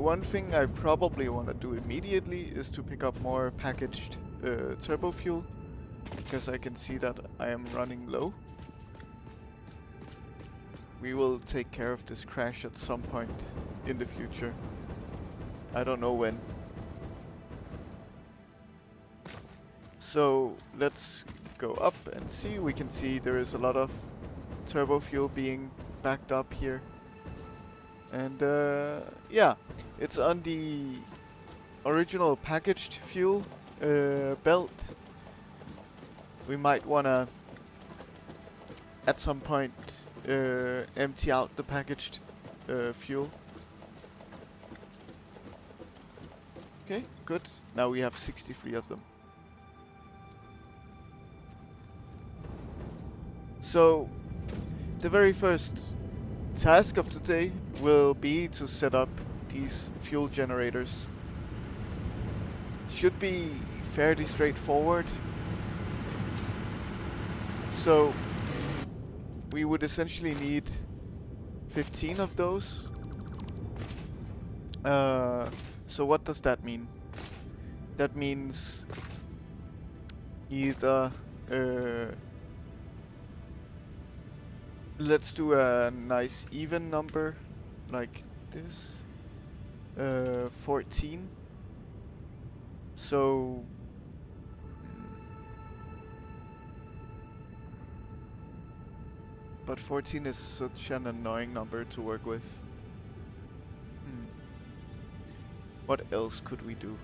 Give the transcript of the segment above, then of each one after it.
one thing I probably want to do immediately is to pick up more packaged turbo fuel, because I can see that I am running low. We will take care of this crash at some point in the future. I don't know when. So let's go up and see. We can see there is a lot of turbo fuel being backed up here. And yeah, it's on the original packaged fuel belt. We might wanna at some point empty out the packaged fuel. Okay, good. Now we have 63 of them. So, the very first task of today will be to set up these fuel generators. Should be fairly straightforward. So, we would essentially need 15 of those. So what does that mean? That means either let's do a nice even number like this. 14. So but 14 is such an annoying number to work with. What else could we do?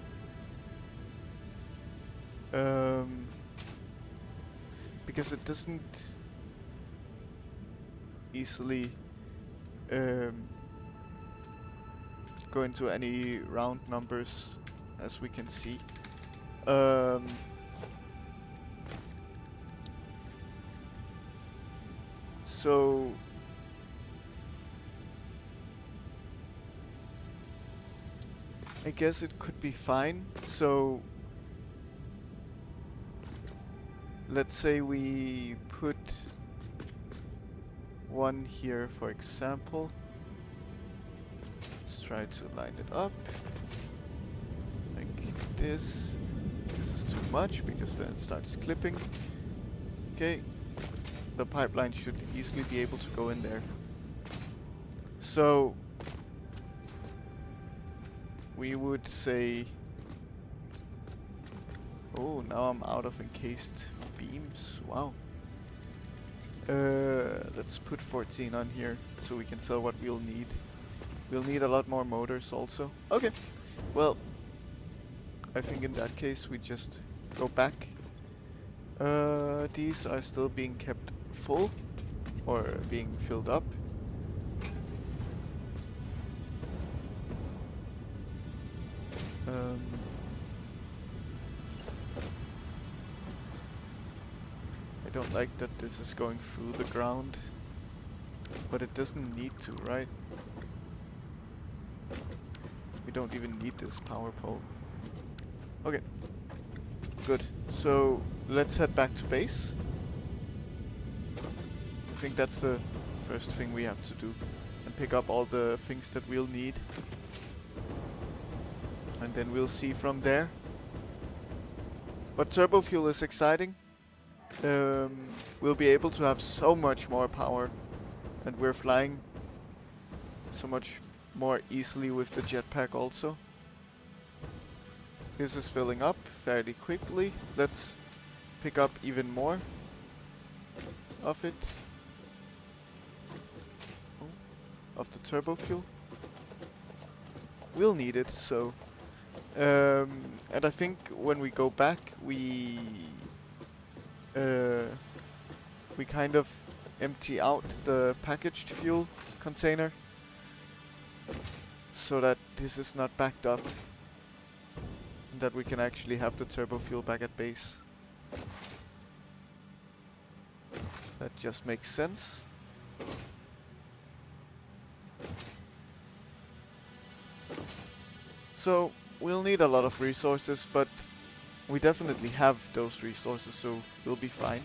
Because it doesn't easily go into any round numbers, as we can see. So I guess it could be fine. So let's say we put one here, for example. Let's try to line it up like this. This is too much because then it starts clipping. Okay, the pipeline should easily be able to go in there. So we would say, oh, now I'm out of encased beams. Wow. Let's put 14 on here so we can tell what we'll need. We'll need a lot more motors also. Okay, well, I think in that case we just go back. These are still being kept full or being filled up. I don't like that this is going through the ground, but it doesn't need to, right? We don't even need this power pole. Okay, good. So let's head back to base. I think that's the first thing we have to do, and pick up all the things that we'll need. And then we'll see from there. But turbo fuel is exciting. We'll be able to have so much more power, and we're flying so much more easily with the jetpack also. This is filling up fairly quickly. Let's pick up even more of it. Oh, of the turbo fuel. We'll need it, so and I think when we go back we kind of empty out the packaged fuel container so that this is not backed up and that we can actually have the turbo fuel back at base. That just makes sense. So we'll need a lot of resources, but we definitely have those resources, so we'll be fine.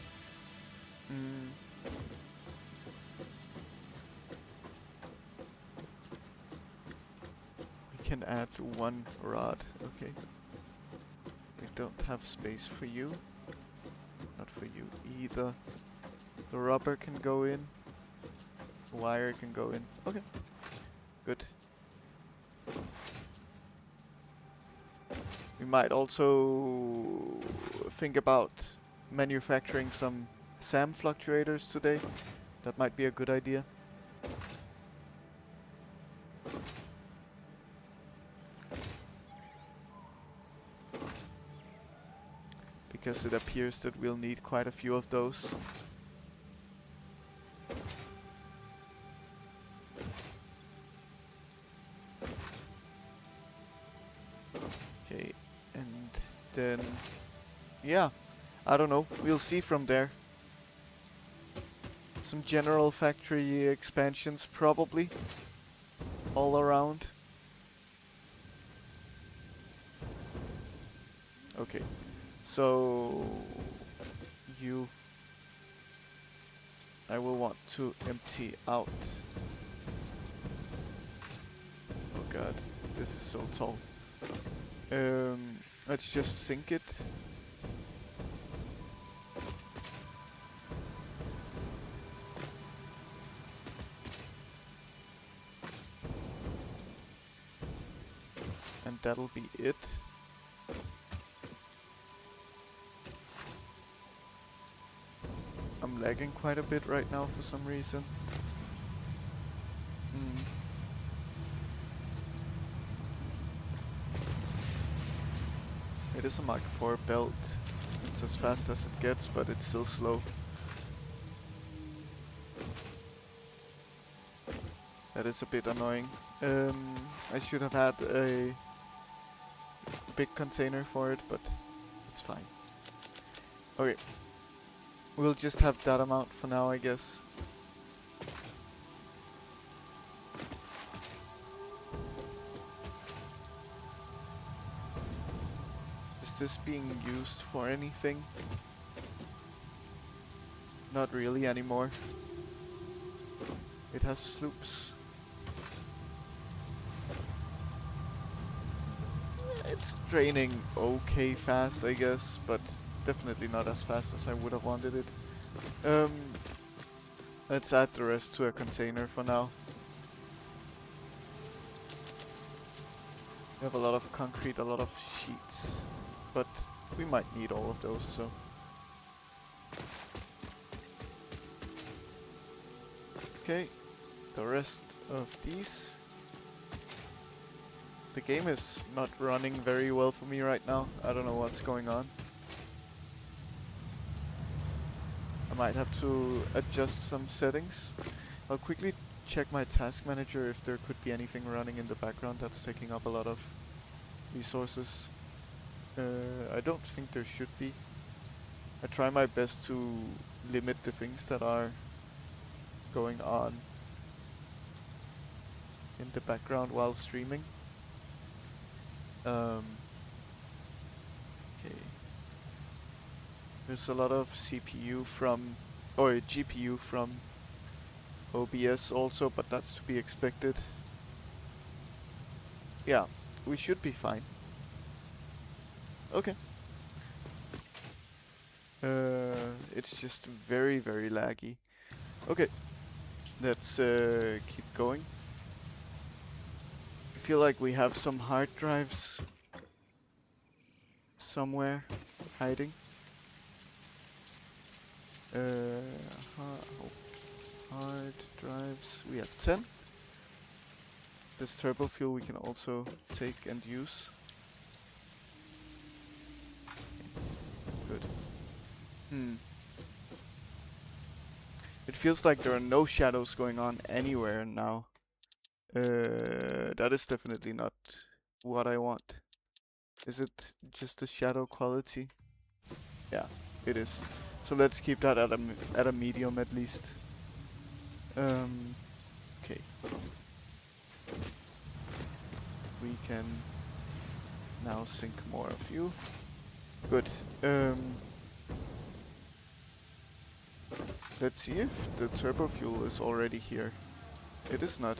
We can add one rod. Okay. We don't have space for you. Not for you either. The rubber can go in. The wire can go in. Okay. Good. We might also think about manufacturing some SAM fluctuators today. That might be a good idea. Because it appears that we'll need quite a few of those. Okay, and then, yeah, I don't know, we'll see from there. Some general factory expansions probably, all around. Okay, so I will want to empty out. Oh god, this is so tall. Let's just sink it. And that'll be it. I'm lagging quite a bit right now for some reason. It is a Mark IV belt. It's as fast as it gets, but it's still slow. That is a bit annoying. I should have had a big container for it, but it's fine. Okay. We'll just have that amount for now, I guess. Is this being used for anything? Not really anymore. It has sloops. It's draining okay fast, I guess, but definitely not as fast as I would have wanted it. Let's add the rest to a container for now. We have a lot of concrete, a lot of sheets, but we might need all of those, so. Okay, the rest of these. The game is not running very well for me right now. I don't know what's going on. I might have to adjust some settings. I'll quickly check my task manager if there could be anything running in the background that's taking up a lot of resources. I don't think there should be. I try my best to limit the things that are going on in the background while streaming. Okay. There's a lot of CPU from, or GPU from OBS also, but that's to be expected. Yeah, we should be fine. Okay. It's just very, very laggy. Okay, let's keep going. I feel like we have some hard drives somewhere hiding. Hard drives. We have 10. This Turbofuel we can also take and use. Good. It feels like there are no shadows going on anywhere now. That is definitely not what I want. Is it just the shadow quality? Yeah, it is. So let's keep that at a medium at least. Okay. We can now sink more of you. Good. Let's see if the Turbofuel is already here. It is not.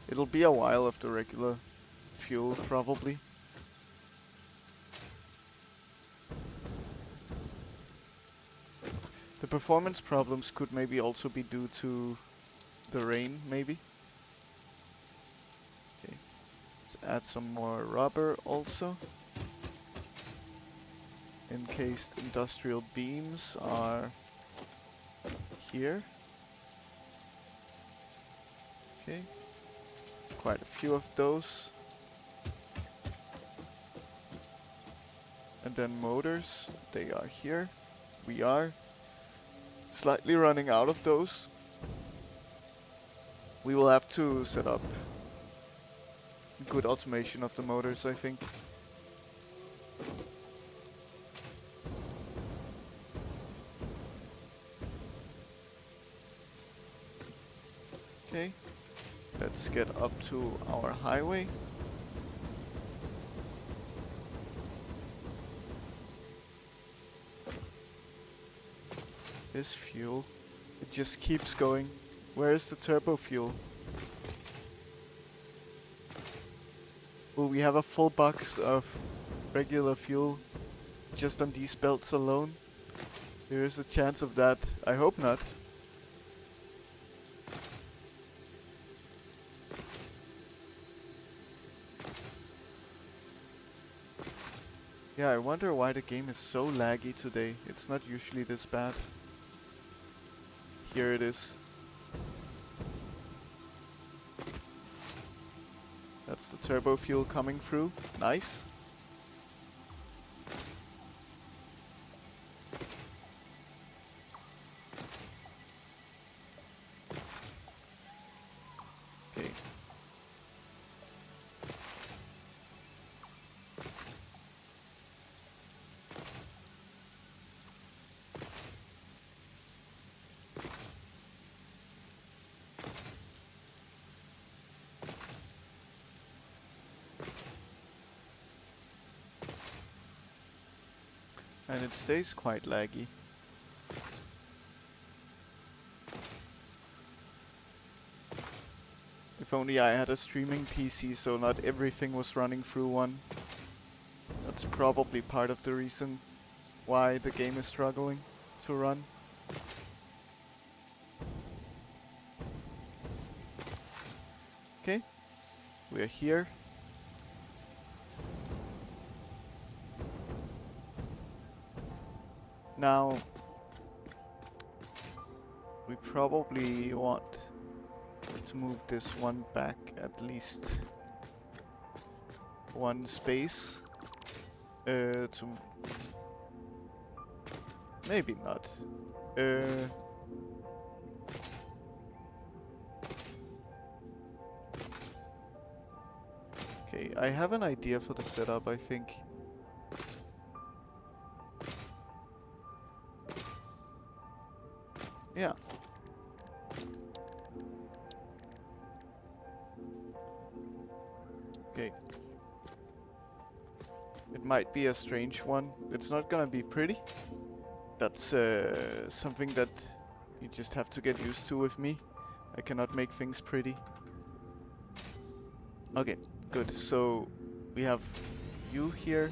It'll be a while of the regular fuel, probably. The performance problems could maybe also be due to the rain, maybe. Okay, let's add some more rubber also. Encased industrial beams are here. Okay, quite a few of those. And then motors, they are here. We are slightly running out of those. We will have to set up good automation of the motors, I think. Okay, let's get up to our highway. This fuel, it just keeps going. Where is the turbo fuel? Will we have a full box of regular fuel just on these belts alone? There is a chance of that. I hope not. Yeah, I wonder why the game is so laggy today. It's not usually this bad. Here it is. That's the turbo fuel coming through. Nice. Okay. And it stays quite laggy. If only I had a streaming PC so not everything was running through one. That's probably part of the reason why the game is struggling to run. Okay, we're here. Now, we probably want to move this one back at least one space. To maybe not. Okay, I have an idea for the setup, I think. Yeah. Okay. It might be a strange one. It's not gonna be pretty. That's something that you just have to get used to with me. I cannot make things pretty. Okay, good. So we have you here.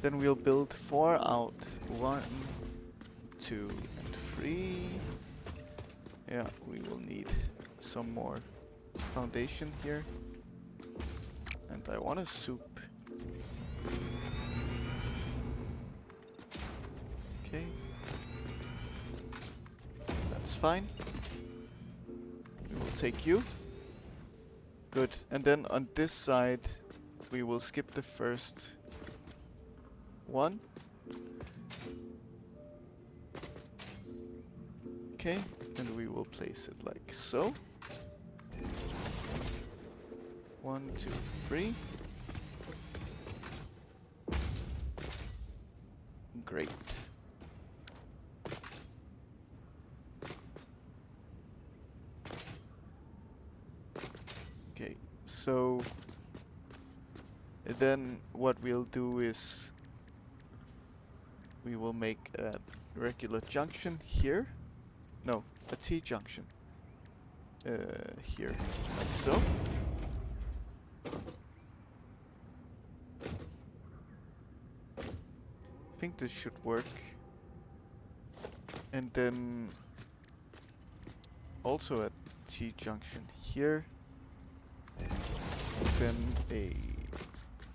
Then we'll build 4 out. 1, 2, and 3. Yeah, we will need some more foundation here. And I want a soup. Okay. That's fine. We will take you. Good. And then on this side, we will skip the first one. Okay. And we will place it like so. 1, 2, 3. Great. Okay, so then what we'll do is we will make a regular junction here. No, a T-junction. Here, like so. I think this should work. And then also a T-junction here. Then a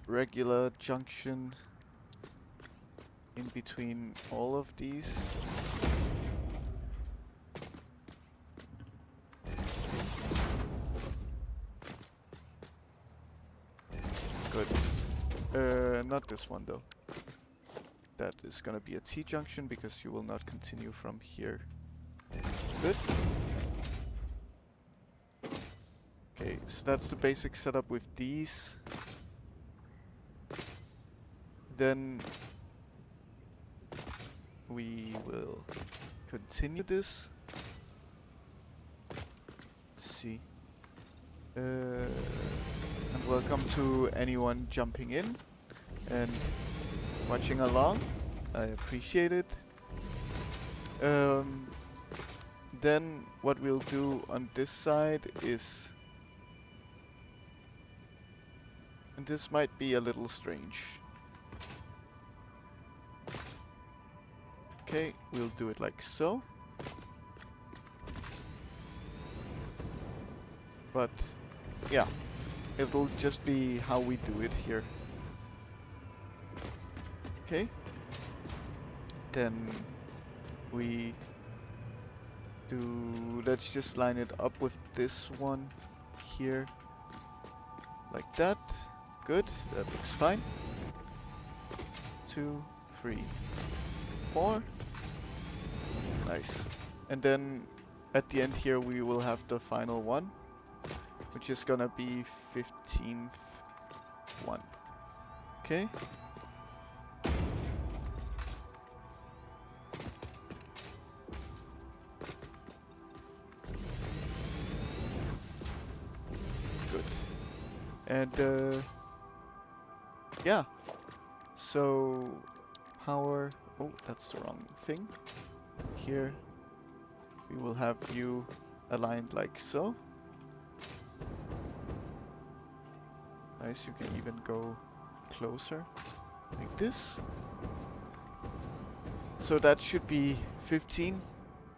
regular junction in between all of these. Good. Not this one though. That is gonna be a T-junction because you will not continue from here. Good. Okay, so that's the basic setup with these. Then we will continue this. Let's see. And welcome to anyone jumping in and watching along. I appreciate it. Then what we'll do on this side is, and this might be a little strange. Okay, we'll do it like so. But yeah, it'll just be how we do it here. Okay. Then we do, let's just line it up with this one here. Like that. Good, that looks fine. 2, 3, 4. Nice. And then at the end here we will have the final one, which is gonna be 15th one. Okay. Good. And yeah. So power, oh, that's the wrong thing. Here we will have you aligned like so. Nice, you can even go closer like this. So that should be 15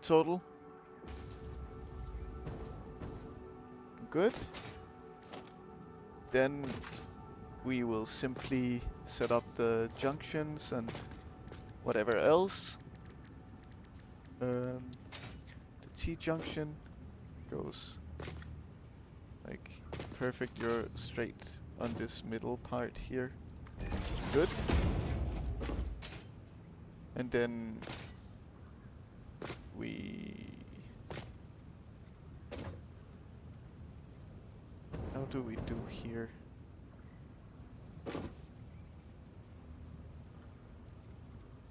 total. Good. Then we will simply set up the junctions and whatever else. The T-junction goes like perfect. You're straight on this middle part here. Good. And then how do we do here?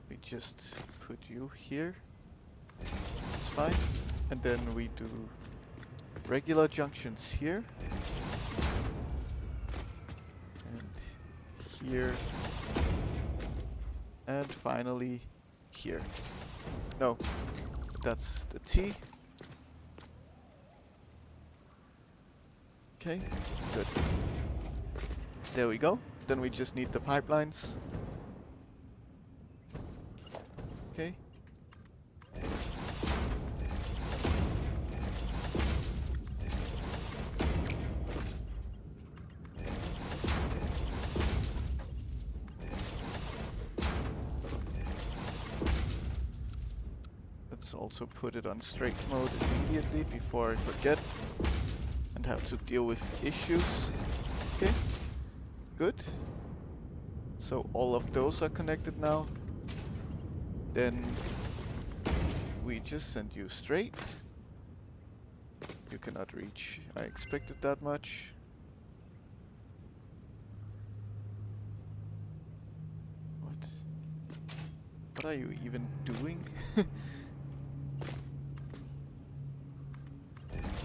We just put you here. It's fine. And then we do regular junctions here. And here. And finally here. No, that's the T. Okay, good. There we go. Then we just need the pipelines. Okay. Let's also put it on straight mode immediately before I forget and have to deal with issues. Okay, good. So all of those are connected now. Then we just send you straight. You cannot reach. I expected that much. What are you even doing?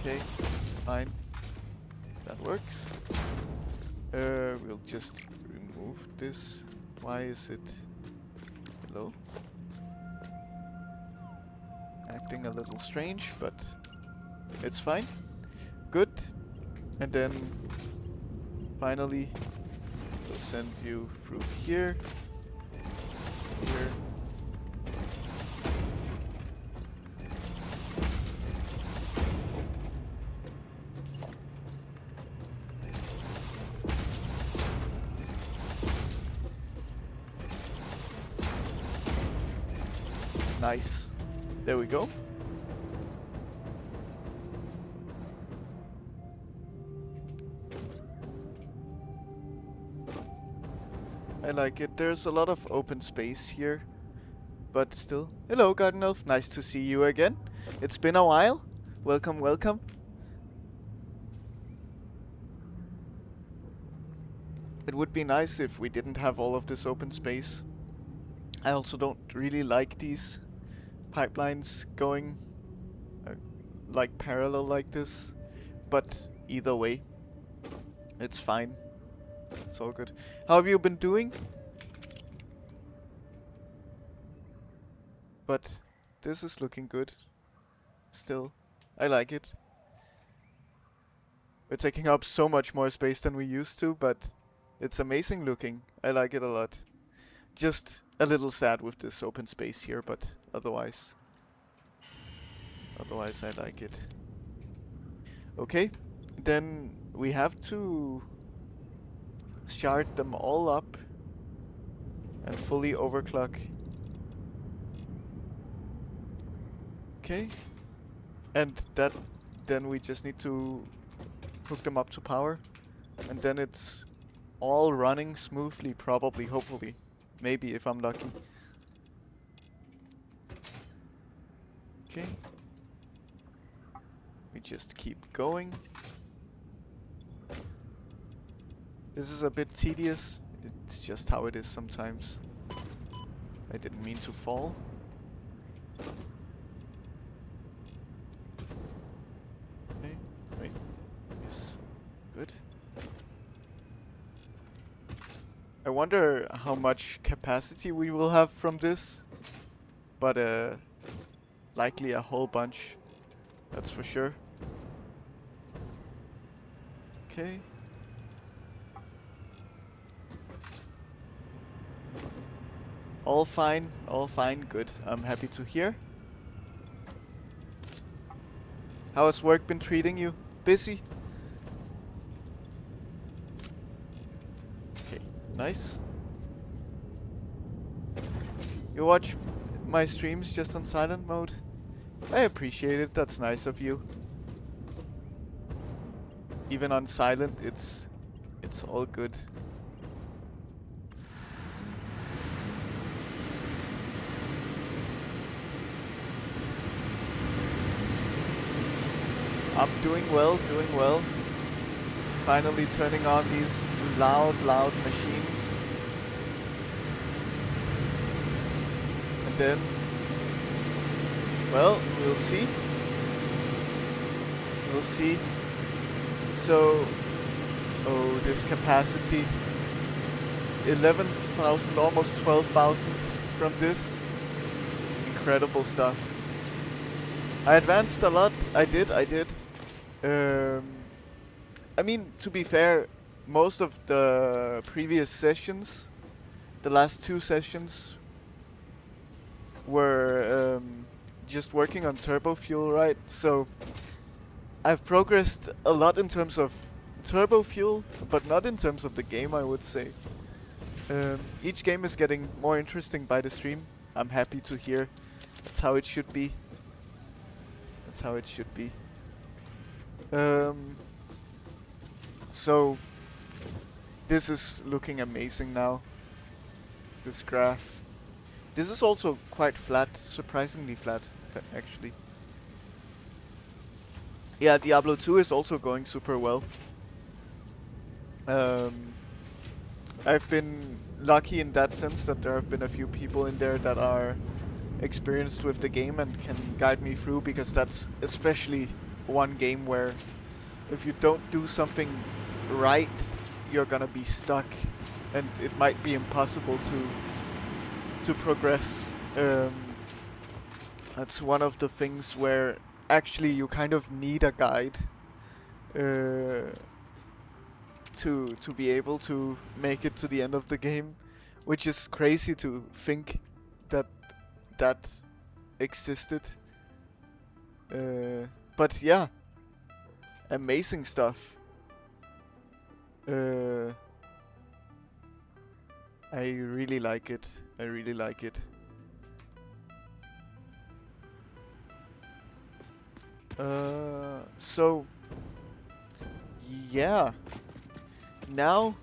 Okay, fine. That works. We'll just remove this. Why is it below? Acting a little strange, but it's fine. Good. And then finally we'll send you through here. here. Nice. There we go. I like it. There's a lot of open space here. But still. Hello, Garden Elf. Nice to see you again. It's been a while. Welcome, welcome. It would be nice if we didn't have all of this open space. I also don't really like these pipelines going like parallel like this. But either way, it's fine. It's all good. How have you been doing? But this is looking good. Still. I like it. We're taking up so much more space than we used to, but it's amazing looking. I like it a lot. Just a little sad with this open space here, but otherwise I like it. Okay, then we have to shard them all up and fully overclock. Okay, and then we just need to hook them up to power, and then it's all running smoothly, probably, hopefully, maybe if I'm lucky. Okay, we just keep going. This is a bit tedious. It's just how it is sometimes. I didn't mean to fall. Okay, wait. Yes. Good. I wonder how much capacity we will have from this. But likely a whole bunch. That's for sure. Okay. All fine, good. I'm happy to hear. How has work been treating you? Busy? Okay, nice. You watch my streams just on silent mode? I appreciate it, that's nice of you. Even on silent, it's all good. I'm doing well. Finally turning on these loud machines. And then, well, we'll see. So, oh, this capacity. 11,000, almost 12,000 from this. Incredible stuff. I advanced a lot. I did. I mean, to be fair, most of the previous sessions, the last 2 sessions, were just working on Turbofuel, right? So I've progressed a lot in terms of Turbofuel, but not in terms of the game, I would say. Each game is getting more interesting by the stream. I'm happy to hear. That's how it should be. So this is looking amazing now. This graph. This is also quite flat, surprisingly flat, actually. Yeah, Diablo 2 is also going super well. I've been lucky in that sense that there have been a few people in there that are experienced with the game and can guide me through, because that's especially one game where if you don't do something right, you're gonna be stuck and it might be impossible to progress. That's one of the things where actually you kind of need a guide to be able to make it to the end of the game, which is crazy to think that that existed. But yeah, amazing stuff. I really like it. I really like it. So yeah. Now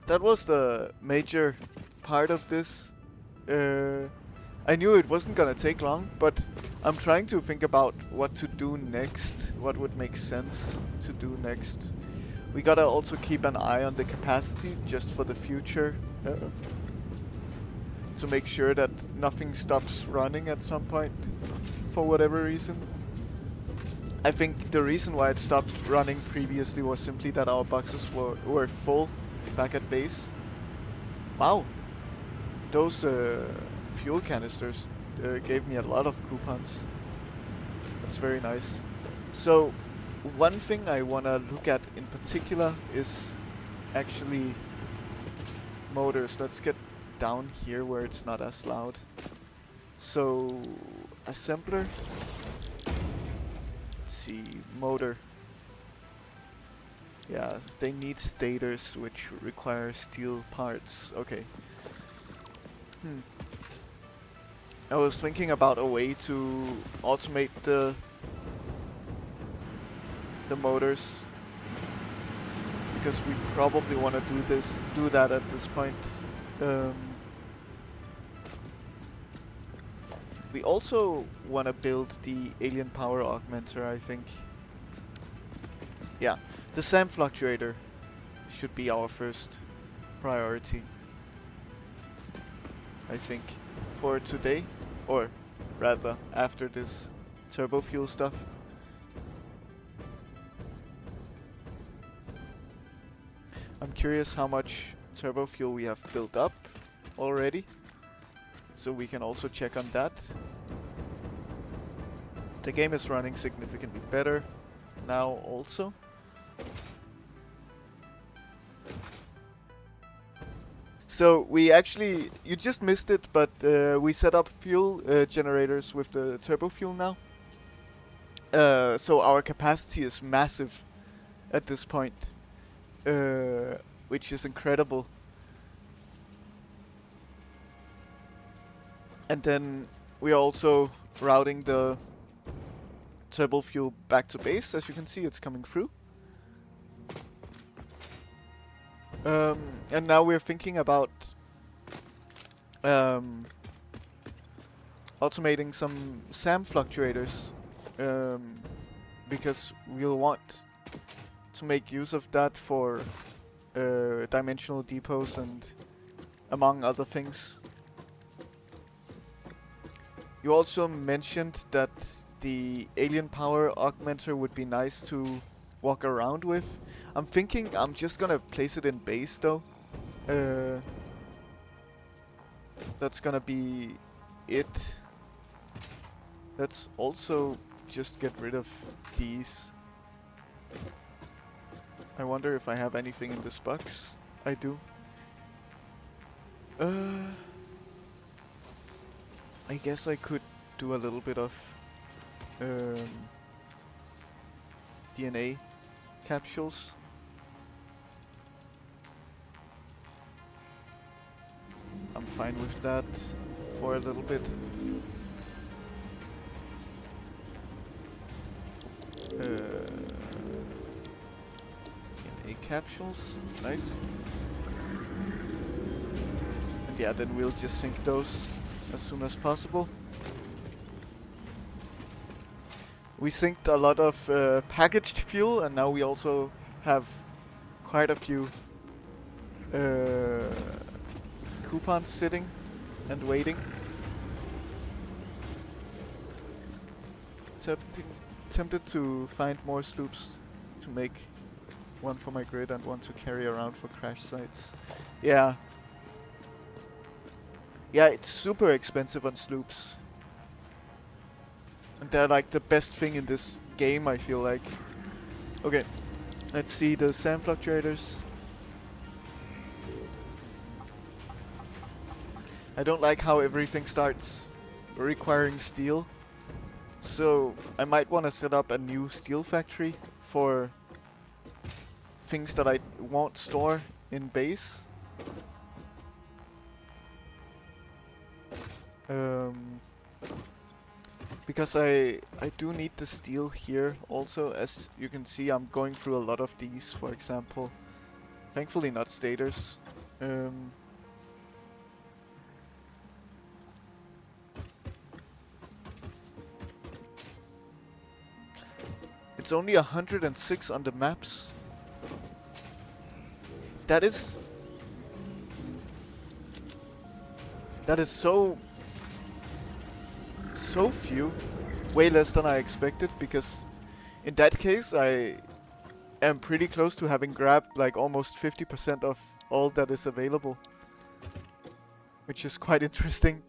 that was the major part of this. I knew it wasn't gonna take long, but I'm trying to think about what to do next. What would make sense to do next. We gotta also keep an eye on the capacity just for the future. To make sure that nothing stops running at some point for whatever reason. I think the reason why it stopped running previously was simply that our boxes were full back at base. Wow, those fuel canisters gave me a lot of coupons. That's very nice. So one thing I want to look at in particular is actually motors. Let's get down here where it's not as loud. So assembler. Let's see, motor. Yeah, they need stators which require steel parts. Okay. I was thinking about a way to automate the motors, because we probably want to do that at this point. We also want to build the alien power augmenter, I think. Yeah, the SAM fluctuator should be our first priority, I think, for today, or rather after this turbofuel stuff. I'm curious how much turbofuel we have built up already, so we can also check on that. The game is running significantly better now also. So we actually, you just missed it, but we set up fuel generators with the turbofuel now. So our capacity is massive at this point, which is incredible. And then we are also routing the turbofuel back to base. As you can see, it's coming through. And now we're thinking about automating some SAM fluctuators, because we'll want to make use of that for dimensional depots and among other things. You also mentioned that the alien power augmenter would be nice to walk around with. I'm thinking I'm just gonna place it in base though. That's gonna be it. Let's also just get rid of these. I wonder if I have anything in this box. I do. I guess I could do a little bit of DNA capsules. I'm fine with that for a little bit. DNA capsules, nice. And yeah, then we'll just sink those as soon as possible. We synced a lot of packaged fuel, and now we also have quite a few coupons sitting and waiting. Tempted to find more sloops to make one for my grid and one to carry around for crash sites. Yeah. Yeah, it's super expensive on sloops. And they're like the best thing in this game, I feel like. Okay, let's see the SAM fluctuators. I don't like how everything starts requiring steel. So I might want to set up a new steel factory for things that I won't store in base. Because I do need the steel here also. As you can see, I'm going through a lot of these, for example. Thankfully not stators. It's only 106 on the maps. That is so few. Way less than I expected, because in that case I am pretty close to having grabbed like almost 50% of all that is available. Which is quite interesting.